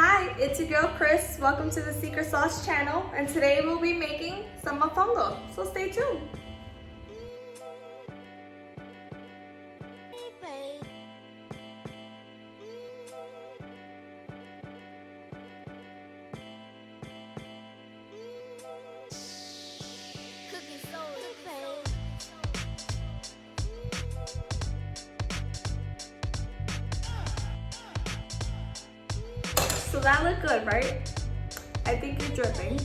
Hi, it's your girl Chris. Welcome to the Secret Sauce channel, and today we'll be making some mofongo, so stay tuned. So that looked good, right? I think you're dripping.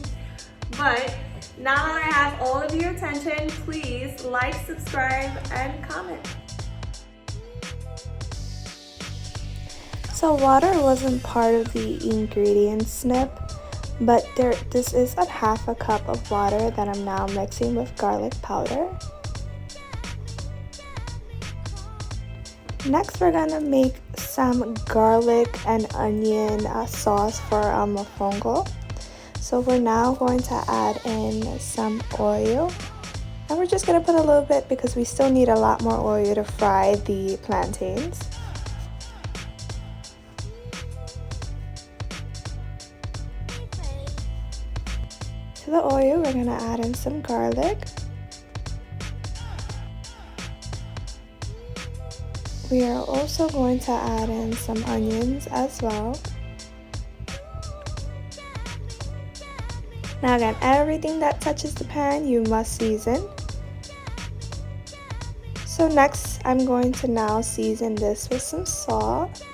But now that I have all of your attention, please like, subscribe, and comment. So water wasn't part of the ingredients snip, but this is a half a cup of water that I'm now mixing with garlic powder. Next, we're gonna make some garlic and onion sauce for our mofongo. So we're now going to add in some oil, and we're just gonna put a little bit because we still need a lot more oil to fry the plantains. To the oil, we're gonna add in some garlic. We are also going to add in some onions as well. Now again, everything that touches the pan you must season. So next, I'm going to now season this with some salt,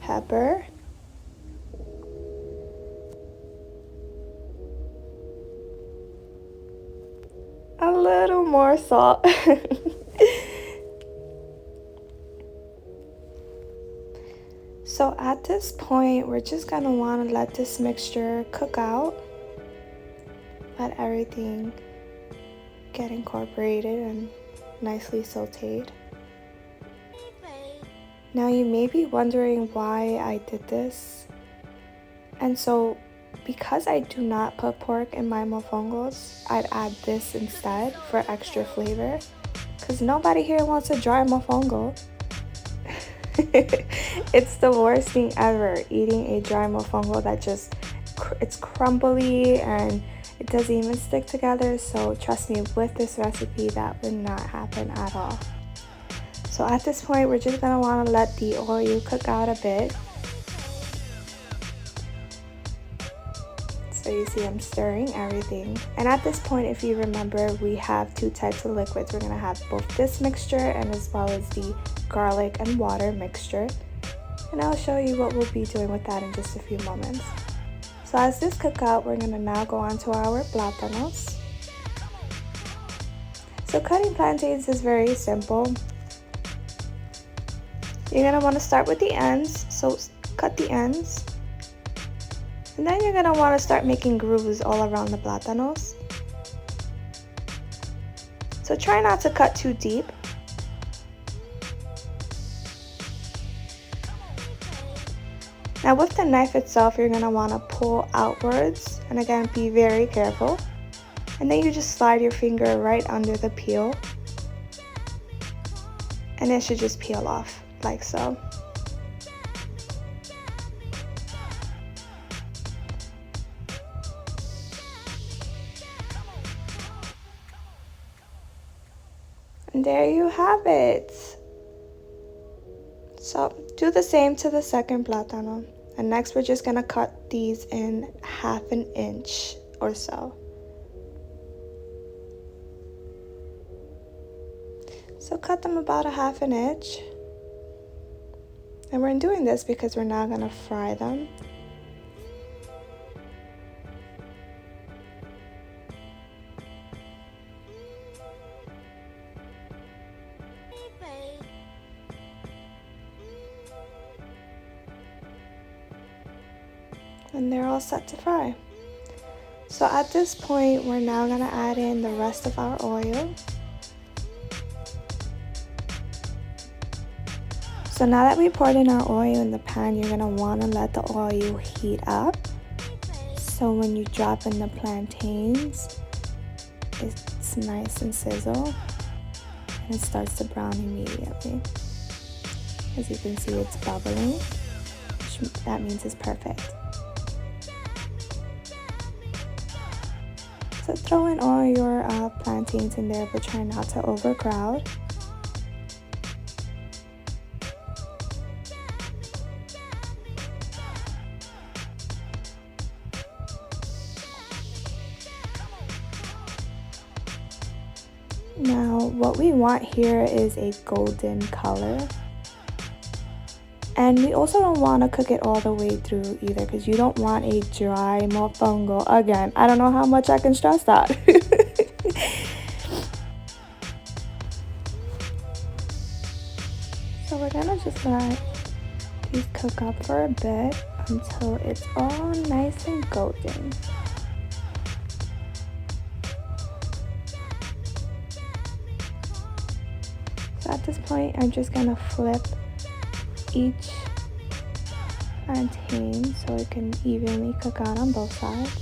pepper, a little more salt. So at this point, we're just gonna want to let this mixture cook out. Let everything get incorporated and nicely sauteed. Now you may be wondering why I did this. And so because I do not put pork in my mofongos, I'd add this instead for extra flavor. Because nobody here wants a dry mofongo. It's the worst thing ever, eating a dry mofongo that just, it's crumbly and it doesn't even stick together. So trust me, with this recipe that would not happen at all. So at this point, we're just gonna wanna let the oil cook out a bit. So you see I'm stirring everything. And at this point, if you remember, we have two types of liquids. We're gonna have both this mixture and as well as the garlic and water mixture. And I'll show you what we'll be doing with that in just a few moments. So as this cooks out, we're gonna now go on to our plátanos. So cutting plantains is very simple. You're gonna wanna start with the ends, so cut the ends. And then you're gonna wanna start making grooves all around the plátanos. So try not to cut too deep. Now with the knife itself, you're gonna wanna pull outwards, and again, be very careful. And then you just slide your finger right under the peel, and it should just peel off like so. And there you have it. So do the same to the second plátano. And next we're just gonna cut these in 1/2 inch or so. So cut them about 1/2 inch. And we're doing this because we're now gonna fry them. And they're all set to fry. So at this point, we're now gonna add in the rest of our oil. So now that we poured in our oil in the pan, you're gonna wanna let the oil heat up. So when you drop in the plantains, it's nice and sizzle, and it starts to brown immediately. As you can see, it's bubbling, that means it's perfect. So throw in all your plantains in there, but try not to overcrowd. Now what we want here is a golden color. And we also don't want to cook it all the way through either, because you don't want a dry mofongo. Again, I don't know how much I can stress that. So we're gonna just let these cook up for a bit until it's all nice and golden. So at this point, I'm just gonna flip each plantain so it can evenly cook out on both sides.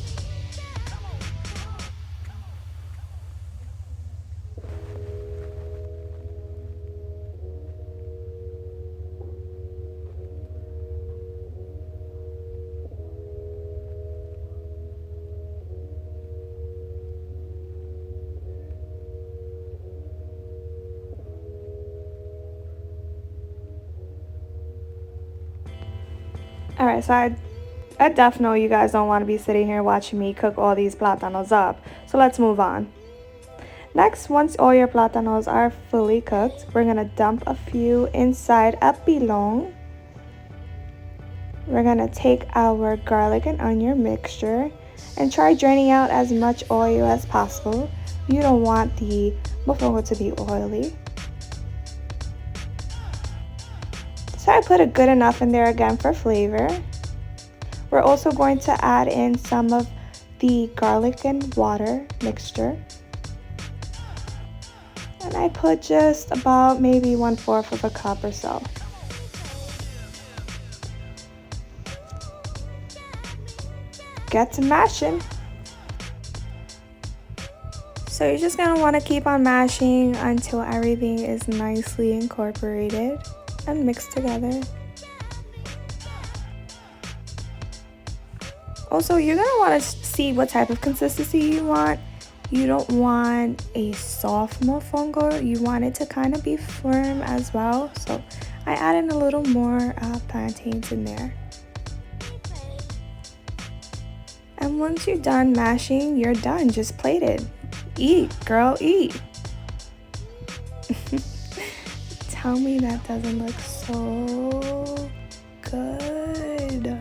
Alright, so I definitely know you guys don't want to be sitting here watching me cook all these plátanos up. So let's move on. Next, once all your plátanos are fully cooked, we're going to dump a few inside a pilón. We're going to take our garlic and onion mixture and try draining out as much oil as possible. You don't want the mofongo to be oily. So I put a good enough in there again for flavor. We're also going to add in some of the garlic and water mixture. And I put just about maybe 1/4 of a cup or so. Get to mashing. So you're just gonna want to keep on mashing until everything is nicely incorporated and mixed together. Also, you're gonna want to see what type of consistency you want. You don't want a soft mofongo, you want it to kind of be firm as well. So I added a little more plantains in there. And once you're done mashing, you're done. Just plate it. Eat, girl, eat. Tell me that doesn't look so good.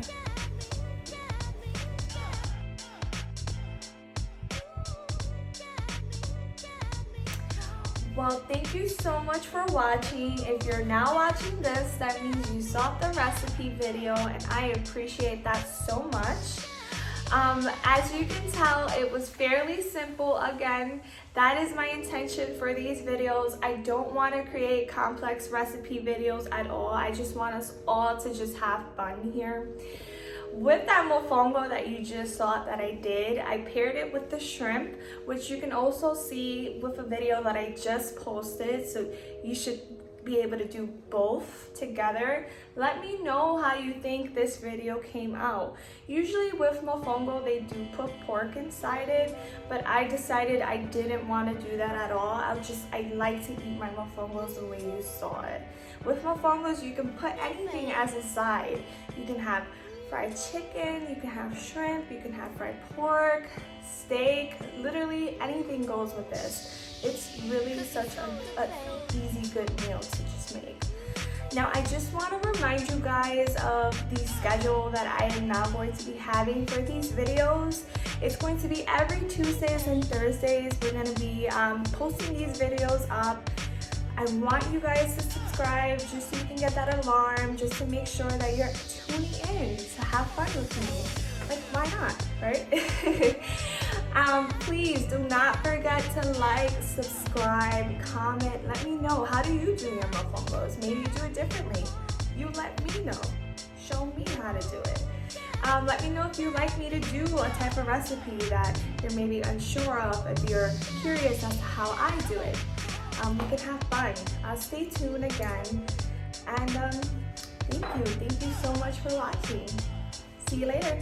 Well, thank you so much for watching. If you're now watching this, that means you saw the recipe video, and I appreciate that so much. As you can tell, it was fairly simple. Again, that is my intention for these videos. I don't want to create complex recipe videos at all. I just want us all to just have fun here. With that mofongo that you just saw that I did, I paired it with the shrimp, which you can also see with a video that I just posted. So you should be able to do both together. Let me know how you think this video came out. Usually with mofongo they do put pork inside it, but I decided I didn't want to do that at all. I like to eat my mofongos the way you saw it. With mofongos you can put anything as a side. You can have fried chicken, you can have shrimp, you can have fried pork, steak, literally anything goes with this. It's really such an easy, good meal to just make. Now, I just want to remind you guys of the schedule that I am now going to be having for these videos. It's going to be every Tuesdays and Thursdays. We're going to be posting these videos up. I want you guys to subscribe just so you can get that alarm, just to make sure that you're tuning in to have fun with me. Like, why not, right? Please do not forget to like, subscribe, comment. Let me know, how do you do your mofongos? Maybe you do it differently. You let me know. Show me how to do it. Let me know if you'd like me to do a type of recipe that you're maybe unsure of, if you're curious as to how I do it. We can have fun. Stay tuned again. And thank you so much for watching. See you later.